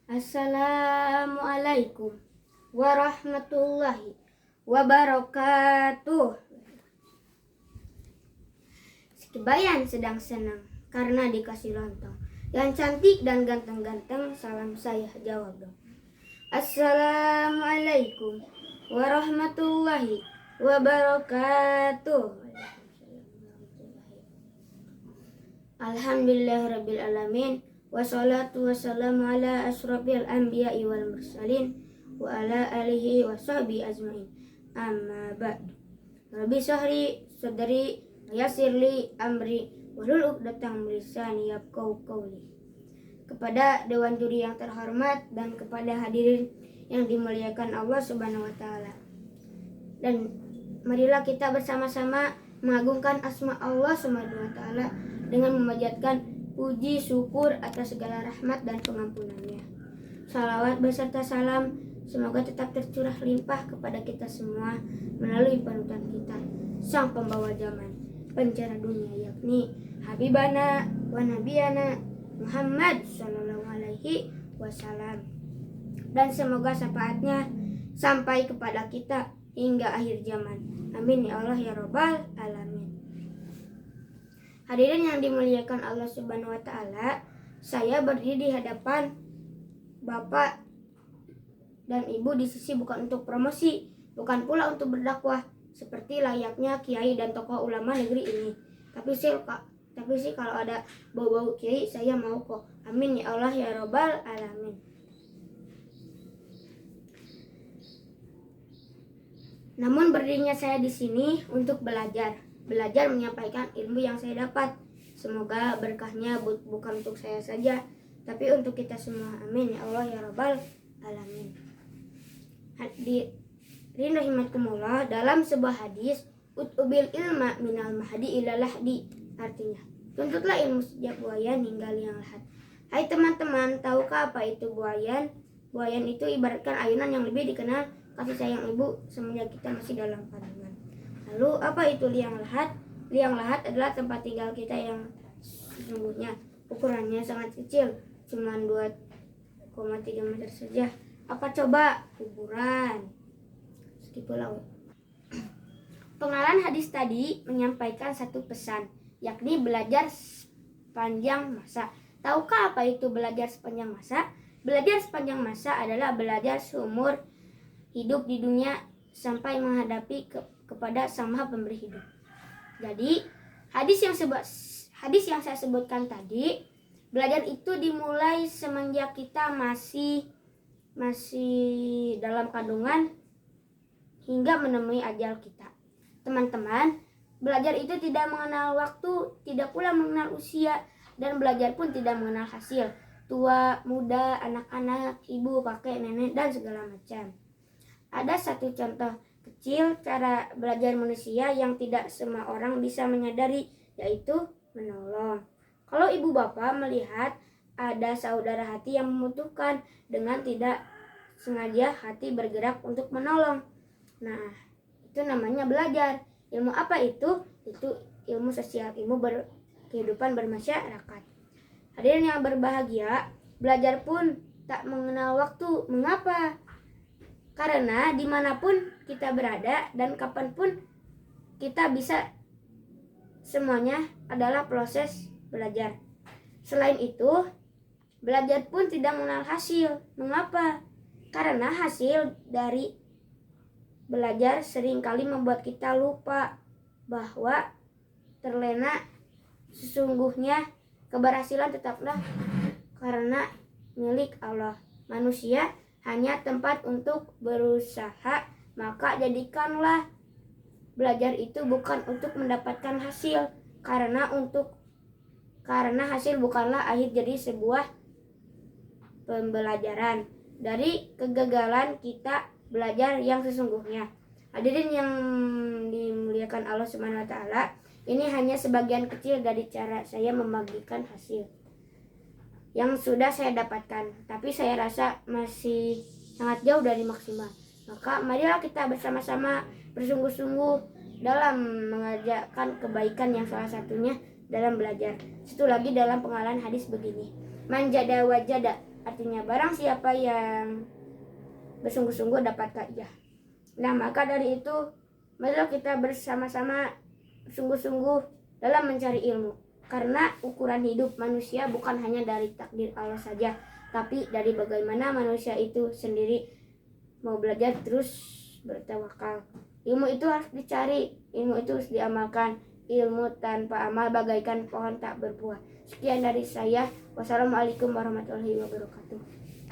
Assalamualaikum warahmatullahi wabarakatuh. Sekebayan sedang senang karena dikasih lontong. Yang cantik dan ganteng-ganteng, salam saya jawab dong. Assalamualaikum warahmatullahi wabarakatuh. Alhamdulillahirabbil alamin. Wassalatu wassalamu ala asyrafil anbiya'i wal mursalin wa ala alihi wa sahbihi ajmain. Amma ba'du. Rabbi syahri sadri yassirli amri wahlul 'uqdatam min lisani yafqahu qawli. Kepada dewan juri yang terhormat dan kepada hadirin yang dimuliakan Allah Subhanahu wa taala. Dan marilah kita bersama-sama mengagungkan asma Allah Subhanahu wa taala dengan memanjatkan puji syukur atas segala rahmat dan pengampunannya. Salawat beserta salam semoga tetap tercurah limpah kepada kita semua melalui panutan kita, sang pembawa zaman, penjara dunia, yakni Habibana wa Nabiyana Muhammad sallallahu alaihi wasallam. Dan semoga syafaatnya sampai kepada kita hingga akhir zaman. Amin ya Allah ya Rabbal alamin. Hadirin yang dimuliakan Allah Subhanahu wa taala, saya berdiri di hadapan Bapak dan Ibu di sisi bukan untuk promosi, bukan pula untuk berdakwah seperti layaknya kiai dan tokoh ulama negeri ini. Tapi sih kalau ada bau-bau kiai saya mau kok. Amin ya Allah ya Rabbal alamin. Namun berdirinya saya di sini untuk belajar menyampaikan ilmu yang saya dapat. Semoga berkahnya bukan untuk saya saja, tapi untuk kita semua. Amin ya Allah ya Rabbal alamin. Hadirin rahimakumullah, dalam sebuah hadis, ut'ubil ilma minal mahdi ila lahdi, artinya tuntutlah ilmu sejak buayan hingga liang lahat. Hai teman-teman, tahukah apa itu buayan? Buayan itu ibaratkan ayunan yang lebih dikenal kasih sayang ibu semenjak kita masih dalam kandungan. Lalu apa itu liang lahat? Liang lahat adalah tempat tinggal kita yang sesungguhnya ukurannya sangat kecil, cuma 2,3 meter saja. Apa coba? Kuburan. Segitu laut. Pengenalan hadis tadi menyampaikan satu pesan, yakni belajar sepanjang masa. Tahukah apa itu belajar sepanjang masa? Belajar sepanjang masa adalah belajar seumur hidup di dunia sampai menghadapi kepada Sang Maha Pemberi hidup. Jadi, hadis yang saya sebutkan tadi, belajar itu dimulai semenjak kita masih dalam kandungan hingga menemui ajal kita. Teman-teman, belajar itu tidak mengenal waktu, tidak pula mengenal usia, dan belajar pun tidak mengenal hasil. Tua, muda, anak-anak, ibu, kakek, nenek, dan segala macam. Ada satu contoh kecil cara belajar manusia yang tidak semua orang bisa menyadari, yaitu menolong. Kalau ibu bapak melihat ada saudara hati yang membutuhkan, dengan tidak sengaja hati bergerak untuk menolong. Nah, itu namanya belajar. Ilmu apa itu? Itu ilmu sosial, ilmu kehidupan bermasyarakat. Hadirin yang berbahagia, belajar pun tak mengenal waktu. Mengapa? Karena dimanapun kita berada dan kapanpun kita bisa, semuanya adalah proses belajar. Selain itu, belajar pun tidak mengenal hasil. Mengapa? Karena hasil dari belajar seringkali membuat kita lupa bahwa terlena sesungguhnya keberhasilan tetaplah karena milik Allah. Manusia hanya tempat untuk berusaha, maka jadikanlah belajar itu bukan untuk mendapatkan hasil, karena hasil bukanlah akhir dari sebuah pembelajaran. Dari kegagalan kita belajar yang sesungguhnya. Hadirin yang dimuliakan Allah Subhanahu wa taala, ini hanya sebagian kecil dari cara saya membagikan hasil yang sudah saya dapatkan, tapi saya rasa masih sangat jauh dari maksimal. Maka marilah kita bersama-sama bersungguh-sungguh dalam mengerjakan kebaikan yang salah satunya dalam belajar. Satu lagi dalam pengalaman hadis begini, man jada wajada, Artinya barang siapa yang bersungguh-sungguh dapat hadiah. Nah, maka dari itu marilah kita bersama-sama sungguh-sungguh dalam mencari ilmu. Karena ukuran hidup manusia bukan hanya dari takdir Allah saja, tapi dari bagaimana manusia itu sendiri mau belajar terus bertawakal. Ilmu itu harus dicari, ilmu itu harus diamalkan. Ilmu tanpa amal bagaikan pohon tak berbuah. Sekian dari saya. Wassalamualaikum warahmatullahi wabarakatuh.